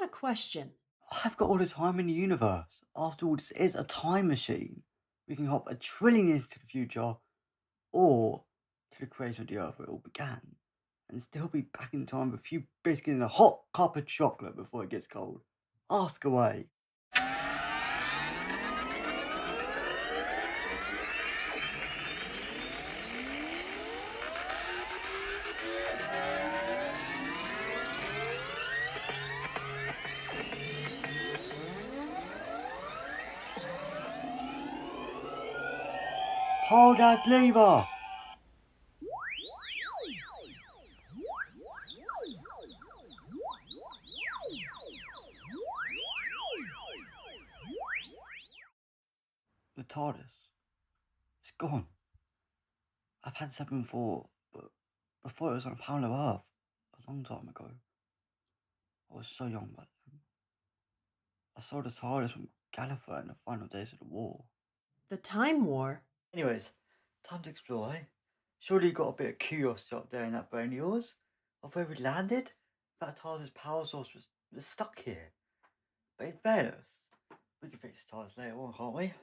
a question. I've got all the time in the universe. After all, this is a time machine. We can hop a trillion years to the future, or to the creation of the Earth where it all began, and still be back in time with a few biscuits and a hot cup of chocolate before it gets cold. Ask away. Pull that lever! The TARDIS. It's gone. I've had something before, but before it was on a planet of Earth. A long time ago. I was so young back then. I saw the TARDIS from Gallifrey in the final days of the war. The Time War? Anyways, time to explore, eh? Surely you got a bit of curiosity up there in that brain of yours? Of where we landed? That TARDIS power source was stuck here. But in fairness, we can fix the TARDIS later on, can't we?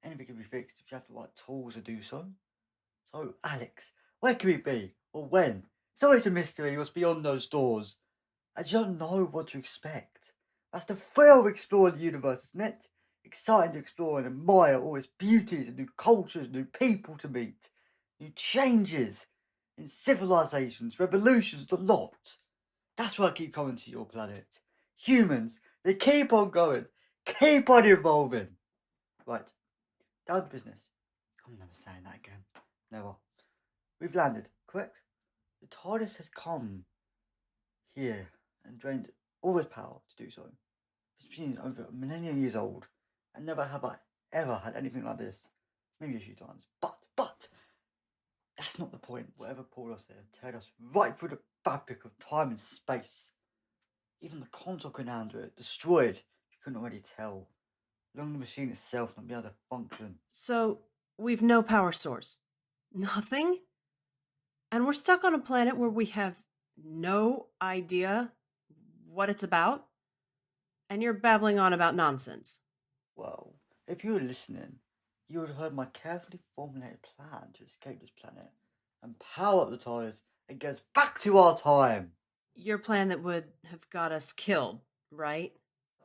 Anything can be fixed if you have the right tools to do so. So, Alex, where can we be? Or when? It's always a mystery what's beyond those doors. And you don't know what to expect. That's the thrill of exploring the universe, isn't it? Exciting to explore and admire all its beauties and new cultures, new people to meet, new changes in civilizations, revolutions, the lot. That's why I keep coming to your planet. Humans, they keep on going, keep on evolving. Right, down to business. I'm never saying that again. Never. We've landed, correct? The TARDIS has come here and drained all its power to do so. It's been over a millennium years old, and never have I ever had anything like this. Maybe a few times, but that's not the point. Whatever pulled us there teared us right through the fabric of time and space. Even the console couldn't handle it. Destroyed. You couldn't already tell. Long the machine itself not be able to function. So, we've no power source. Nothing? And we're stuck on a planet where we have no idea what it's about? And you're babbling on about nonsense. Well, if you were listening, you would have heard my carefully formulated plan to escape this planet and power up the TARDIS and get us back to our time. Your plan that would have got us killed, right?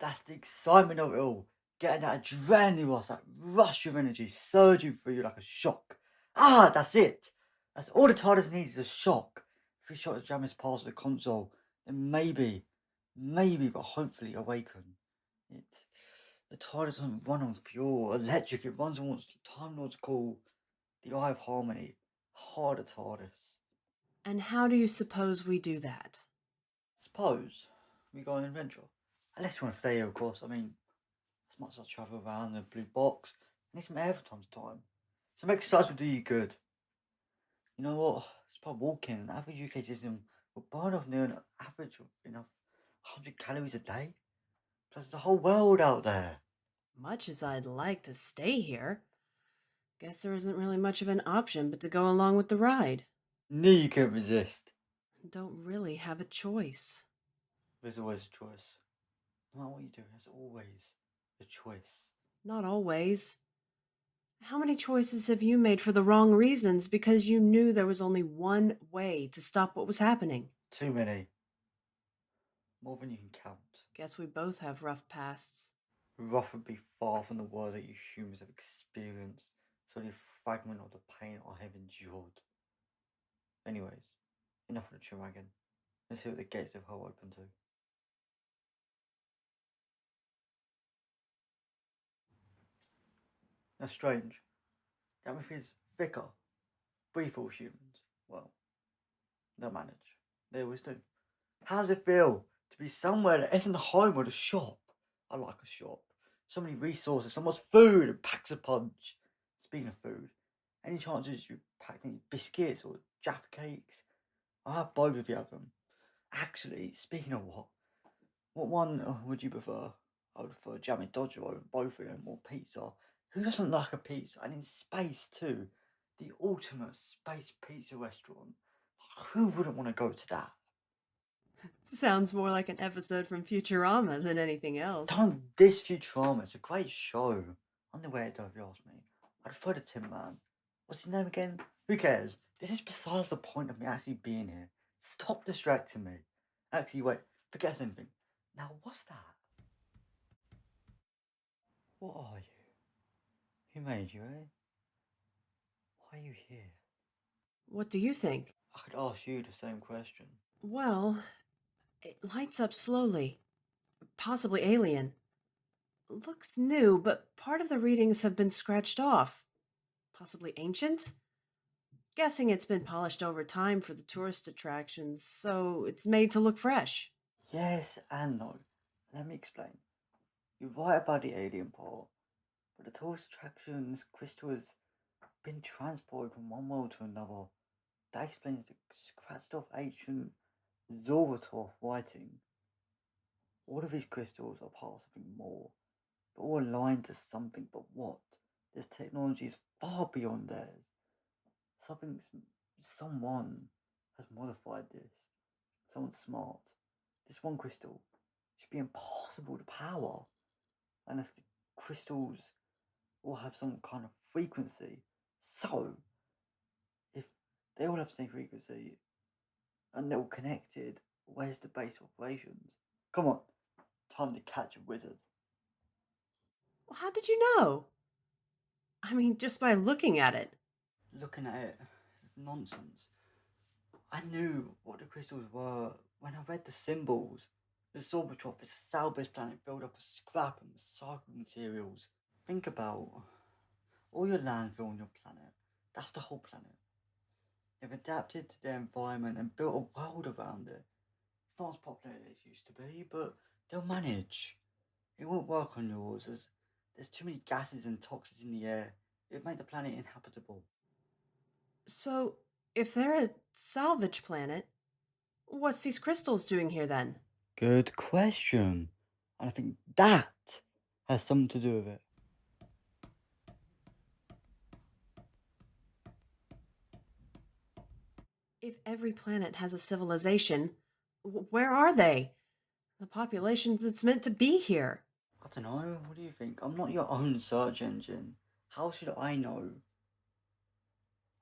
That's the excitement of it all. Getting that adrenaline rush, that rush of energy surging through you like a shock. Ah, that's it. That's all the TARDIS needs is a shock. If we shot the jammers past the console, then maybe, but hopefully awaken. It. The TARDIS doesn't run on fuel or electric. It runs on what Time Lords call the Eye of Harmony. Harder TARDIS. And how do you suppose we do that? Suppose we go on an adventure. Unless you want to stay here, of course. I mean, as much as I travel around the blue box, I need some air from time to time. Some exercise will do you good. You know what? It's by walking. An average UK citizen will burn off near an average of enough 100 calories a day. Plus, there's the whole world out there. Much as I'd like to stay here, guess there isn't really much of an option but to go along with the ride. Knew you could resist. Don't really have a choice. There's always a choice. No matter what you do, there's always a choice. Not always. How many choices have you made for the wrong reasons because you knew there was only one way to stop what was happening? Too many. More than you can count. Guess we both have rough pasts. Rough would be far from the world that you humans have experienced. It's only a fragment of the pain I have endured. Anyways, enough of the chin wagon. Let's see what the gates of hell open to. That's strange. The atmosphere's thicker, briefer with humans. Well, they'll manage. They always do. How does it feel to be somewhere that isn't home or the shop? I like a shop. So many resources, so much food and packs a punch. Speaking of food, any chances you packed any biscuits or Jaffa cakes? I'll have both if you have them. Actually, speaking of what one would you prefer? I would prefer Jam and Dodger over both of them, or pizza. Who doesn't like a pizza? And in space too. The ultimate space pizza restaurant. Who wouldn't want to go to that? Sounds more like an episode from Futurama than anything else. This Futurama, it's a great show. On the way it does, if you ask me. I'd prefer the Tin Man. What's his name again? Who cares? This is besides the point of me actually being here. Stop distracting me. Actually, wait, forget something. Now, what's that? What are you? Who made you, eh? Why are you here? What do you think? I could ask you the same question. Well, it lights up slowly. Possibly alien. Looks new, but part of the readings have been scratched off. Possibly ancient? Guessing it's been polished over time for the tourist attractions, so it's made to look fresh. Yes and no. Let me explain. You're right about the alien part, but the tourist attractions crystal has been transported from one world to another. That explains the scratched off ancient Zoratov writing. All of these crystals are part of something more. They're all aligned to something, but what? This technology is far beyond theirs. Someone has modified this. Someone smart. This one crystal should be impossible to power unless the crystals all have some kind of frequency. So, if they all have the same frequency and they're all connected, where's the base of operations? Come on, time to catch a wizard. Well, how did you know? I mean, just by looking at it. Looking at it, it's nonsense. I knew what the crystals were when I read the symbols. The Sorbatroff is a Salvaster planet built up of scrap and recycled materials. Think about all your landfill on your planet. That's the whole planet. They've adapted to their environment and built a world around it. It's not as popular as it used to be, but they'll manage. It won't work on yours as there's too many gases and toxins in the air. It'd make the planet inhabitable. So, if they're a salvage planet, what's these crystals doing here then? Good question. And I think that has something to do with it. If every planet has a civilization, where are they? The populations that's meant to be here. I don't know. What do you think? I'm not your own search engine. How should I know?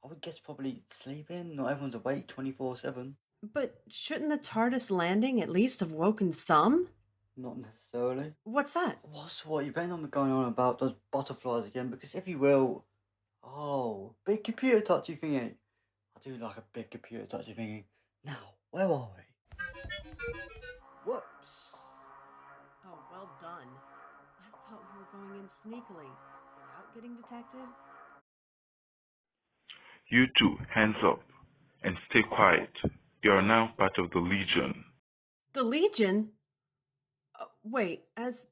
I would guess probably sleeping. Not everyone's awake 24/7. But shouldn't the TARDIS landing at least have woken some? Not necessarily. What's that? What's what? You better not be going on about those butterflies again, because if you will, oh, big computer touchy thingy. I do like a big computer touchy thingy. Now, where are we? Whoops. Oh, well done. I thought we were going in sneakily, without getting detected. You two, hands up, and stay quiet. You are now part of the Legion. The Legion? Wait, as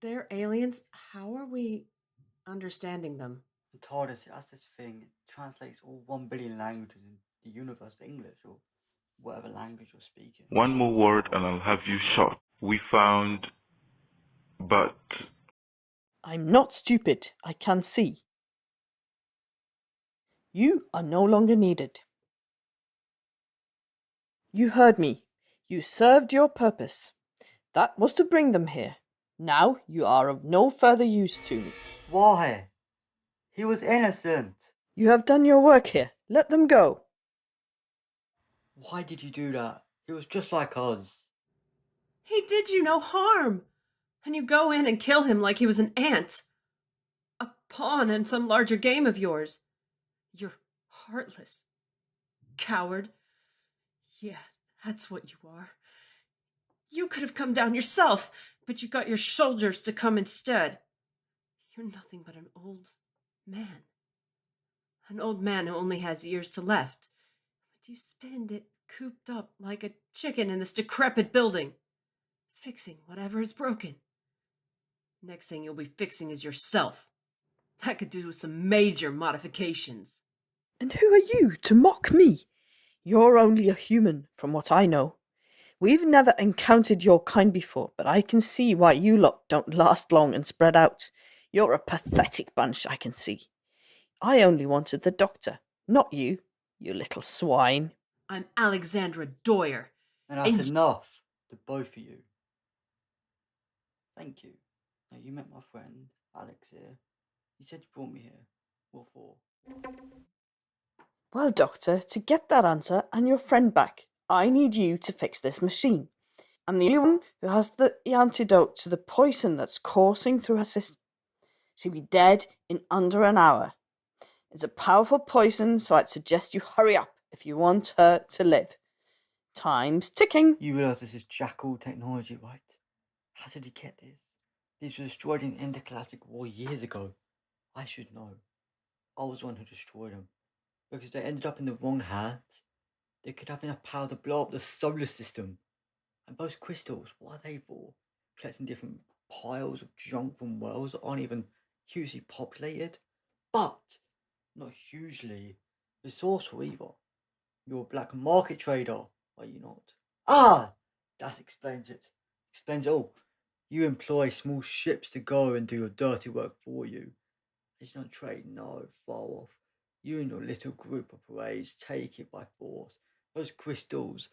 they're aliens, how are we understanding them? The TARDIS has this thing, it translates all 1 billion languages in the universe to English, or whatever language you're speaking. One more word and I'll have you shot. We found... but... I'm not stupid, I can see. You are no longer needed. You heard me. You served your purpose. That was to bring them here. Now you are of no further use to me. Why? He was innocent. You have done your work here. Let them go. Why did you do that? He was just like us. He did you no harm! And you go in and kill him like he was an ant. A pawn in some larger game of yours. You're heartless. Coward. Yeah, that's what you are. You could have come down yourself, but you got your soldiers to come instead. You're nothing but an old man. An old man who only has years to left. But you spend it cooped up like a chicken in this decrepit building, fixing whatever is broken. Next thing you'll be fixing is yourself. That could do with some major modifications. And who are you to mock me? You're only a human, from what I know. We've never encountered your kind before, but I can see why you lot don't last long and spread out. You're a pathetic bunch, I can see. I only wanted the doctor, not you, you little swine. I'm Alexandra Doyer. And that's And enough, the both of you. Thank you. Now, you met my friend, Alex here. He said you brought me here. What for? Well, Doctor, to get that answer and your friend back, I need you to fix this machine. I'm the only one who has the antidote to the poison that's coursing through her system. She'll be dead in under an hour. It's a powerful poison, so I'd suggest you hurry up if you want her to live. Time's ticking. You realise this is Jackal technology, right? How did he get this? These were destroyed in the Intergalactic War years ago. I should know. I was the one who destroyed them. Because they ended up in the wrong hands. They could have enough power to blow up the solar system. And those crystals, what are they for? Collecting different piles of junk from worlds that aren't even hugely populated? But not hugely resourceful either. You're a black market trader, are you not? Ah! That explains it. Explains it all. You employ small ships to go and do your dirty work for you. It's not trade, no, far off. You and your little group of parades take it by force. Those crystals,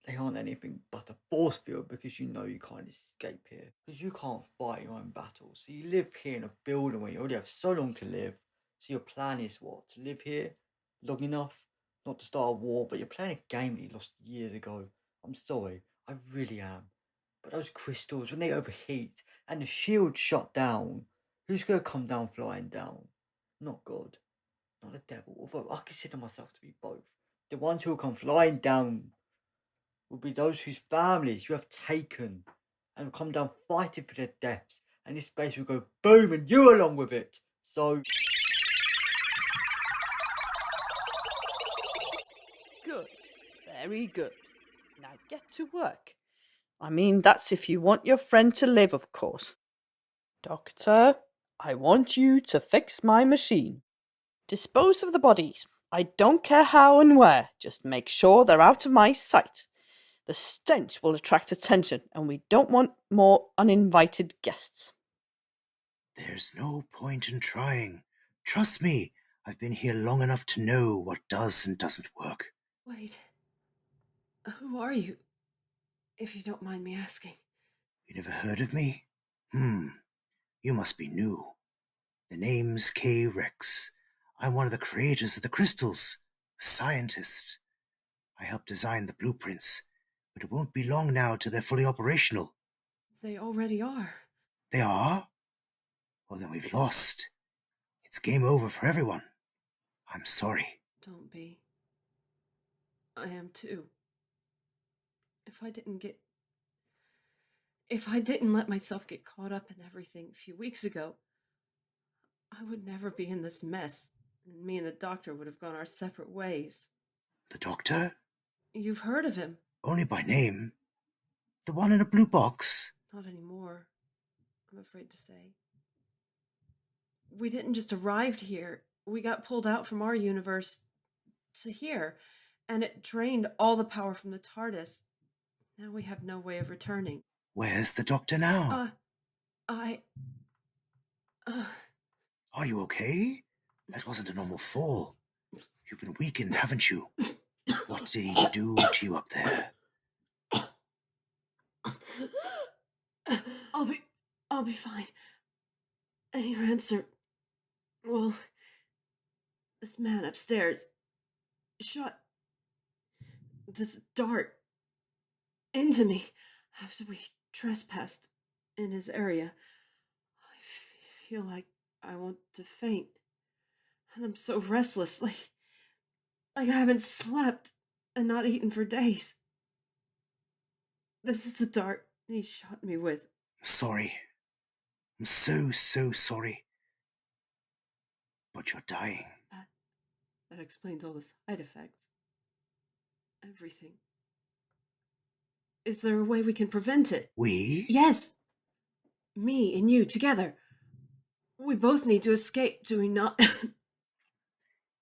they aren't anything but a force field because you know you can't escape here. Because you can't fight your own battles. So you live here in a building where you already have so long to live. So your plan is what? To live here long enough? Not to start a war, but you're playing a game that you lost years ago. I'm sorry, I really am. But those crystals, when they overheat and the shield shut down, who's going to come down flying down? Not God, not the devil, although I consider myself to be both. The ones who will come flying down will be those whose families you have taken and will come down fighting for their deaths, and this space will go boom and you along with it. So. Good. Very good. Now get to work. I mean, that's if you want your friend to live, of course. Doctor, I want you to fix my machine. Dispose of the bodies. I don't care how and where. Just make sure they're out of my sight. The stench will attract attention, and we don't want more uninvited guests. There's no point in trying. Trust me, I've been here long enough to know what does and doesn't work. wait, who are you? If you don't mind me asking. You never heard of me? You must be new. The name's K. Rex. I'm one of the creators of the crystals, a scientist. I helped design the blueprints, but it won't be long now till they're fully operational. They already are. They are? Well, then we've lost. It's game over for everyone. I'm sorry. Don't be. I am too. If I didn't let myself get caught up in everything a few weeks ago, I would never be in this mess, and me and the doctor would have gone our separate ways. The doctor? You've heard of him? Only by name. The one in a blue box? Not anymore, I'm afraid to say. We didn't just arrive here. We got pulled out from our universe to here, and it drained all the power from the TARDIS. Now we have no way of returning. Where's the doctor now? Are you okay? That wasn't a normal fall. You've been weakened, haven't you? What did he do to you up there? I'll be fine. And your answer, well, this man upstairs shot this dart into me after we trespassed in his area. I feel like I want to faint, and I'm so restless, like I haven't slept and not eaten for days. This is the dart he shot me with. Sorry. I'm so sorry. But you're dying. That explains all the side effects. Everything. Is there a way we can prevent it? We? Yes. Me and you together. We both need to escape, do we not?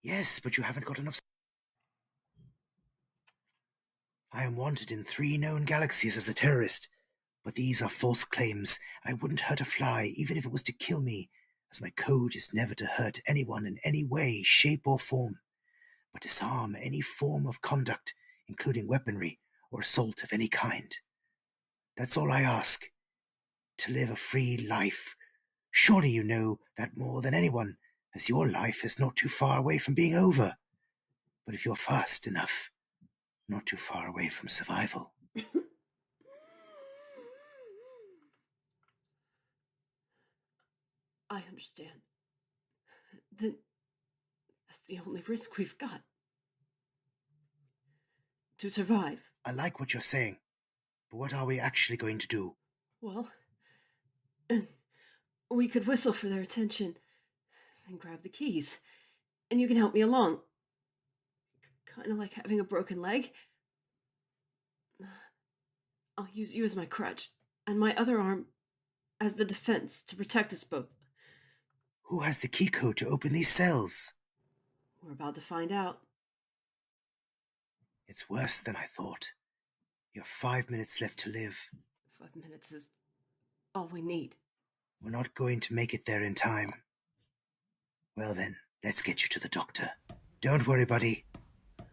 Yes, but you haven't got enough. I am wanted in 3 known galaxies as a terrorist, but these are false claims, and I wouldn't hurt a fly even if it was to kill me, as my code is never to hurt anyone in any way, shape, or form, but disarm any form of conduct, including weaponry, or assault of any kind. That's all I ask. To live a free life. Surely you know that more than anyone, as your life is not too far away from being over. But if you're fast enough, not too far away from survival. I understand. Then that's the only risk we've got. To survive. I like what you're saying, but what are we actually going to do? Well, we could whistle for their attention and grab the keys. And you can help me along. Kind of like having a broken leg. I'll use you as my crutch, and my other arm as the defense to protect us both. Who has the key code to open these cells? We're about to find out. It's worse than I thought. You have 5 minutes left to live. 5 minutes is all we need. We're not going to make it there in time. Well then, let's get you to the doctor. Don't worry, buddy.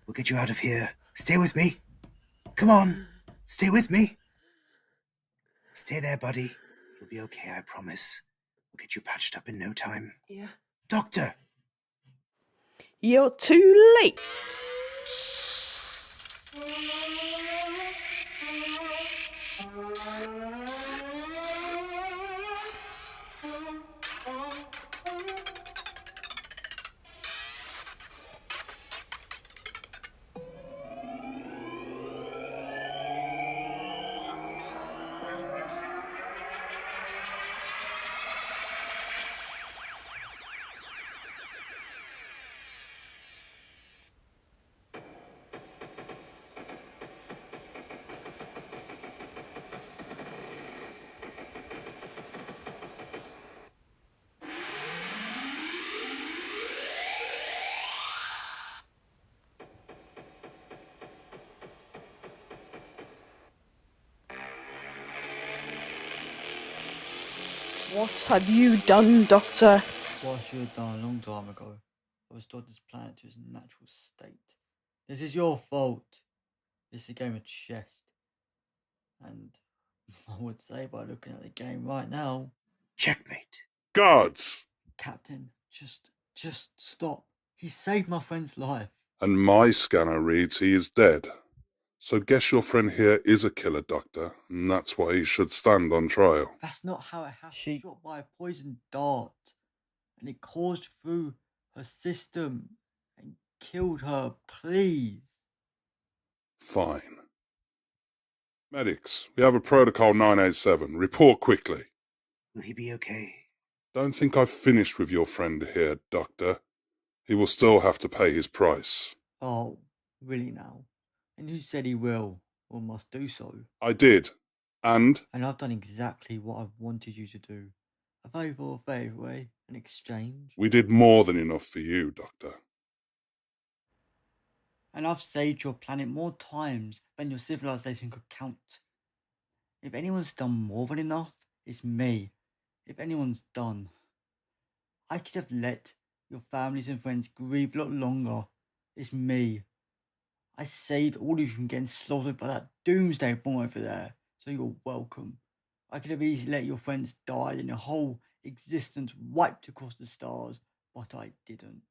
We'll get you out of here. Stay with me. Come on. Stay with me. Stay there, buddy. You'll be okay, I promise. We'll get you patched up in no time. Yeah. Doctor! You're too late. What have you done, Doctor? What I should have done a long time ago. I restored this planet to its natural state. This is your fault. This is a game of chess. And I would say by looking at the game right now, Checkmate. Guards! Captain, just stop. He saved my friend's life. And my scanner reads he is dead. So guess your friend here is a killer, Doctor, and that's why he should stand on trial. That's not how it happened. She shot by a poisoned dart, and it coursed through her system and killed her. Please. Fine. Medics, we have a protocol 987. Report quickly. Will he be okay? Don't think I've finished with your friend here, Doctor. He will still have to pay his price. Oh, really now? And who said he will or must do so? I did. And I've done exactly what I wanted you to do. A favour for a favour, eh? An exchange. we did more than enough for you, Doctor. And I've saved your planet more times than your civilization could count. If anyone's done more than enough, it's me. If anyone's done, I could have let your families and friends grieve a lot longer. It's me. I saved all of you from getting slaughtered by that doomsday bomb over there, so you're welcome. I could have easily let your friends die and your whole existence wiped across the stars, but I didn't.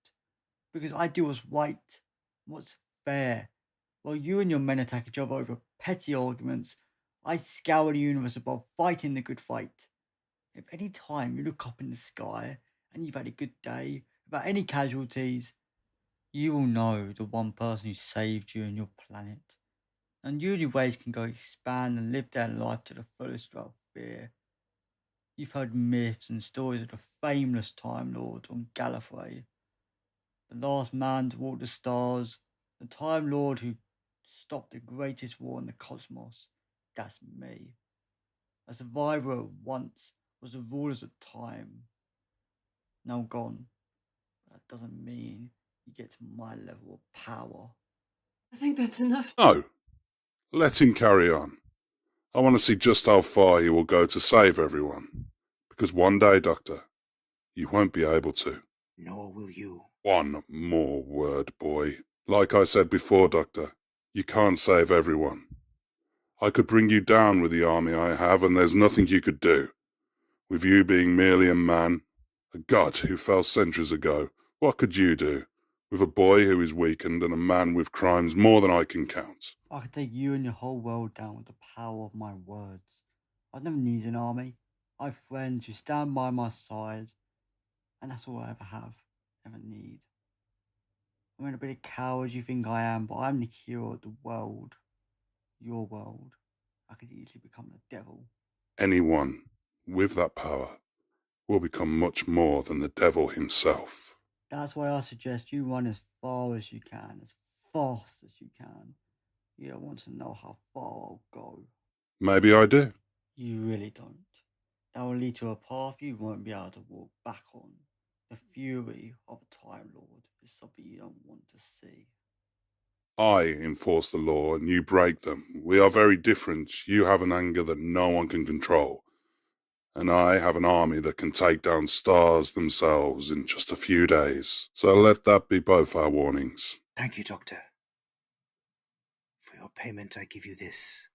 Because I do what's right, what's fair. While you and your men attack each other over petty arguments, I scour the universe above fighting the good fight. If any time you look up in the sky and you've had a good day without any casualties, you will know the one person who saved you and your planet. And you and your ways can go expand and live their life to the fullest without fear. You've heard myths and stories of the fameless Time Lord on Gallifrey. The last man to walk the stars, the Time Lord who stopped the greatest war in the cosmos. That's me. A survivor at once was the rulers of time. Now gone. But that doesn't mean you get to my level of power. I think that's enough. No. Let him carry on. I want to see just how far he will go to save everyone. Because one day, Doctor, you won't be able to. Nor will you. One more word, boy. Like I said before, Doctor, you can't save everyone. I could bring you down with the army I have, and there's nothing you could do. With you being merely a man, a god who fell centuries ago, what could you do? With a boy who is weakened and a man with crimes more than I can count. I could take you and your whole world down with the power of my words. I'd never need an army. I have friends who stand by my side, and that's all I ever need. I'm in a bit of coward you think I am, but I'm the hero of the world. Your world. I could easily become the devil. Anyone with that power will become much more than the devil himself. That's why I suggest you run as far as you can, as fast as you can. You don't want to know how far I'll go. Maybe I do. You really don't. That will lead to a path you won't be able to walk back on. The fury of a Time Lord is something you don't want to see. I enforce the law and you break them. We are very different. You have an anger that no one can control. And I have an army that can take down stars themselves in just a few days. So let that be both our warnings. Thank you, Doctor. For your payment, I give you this.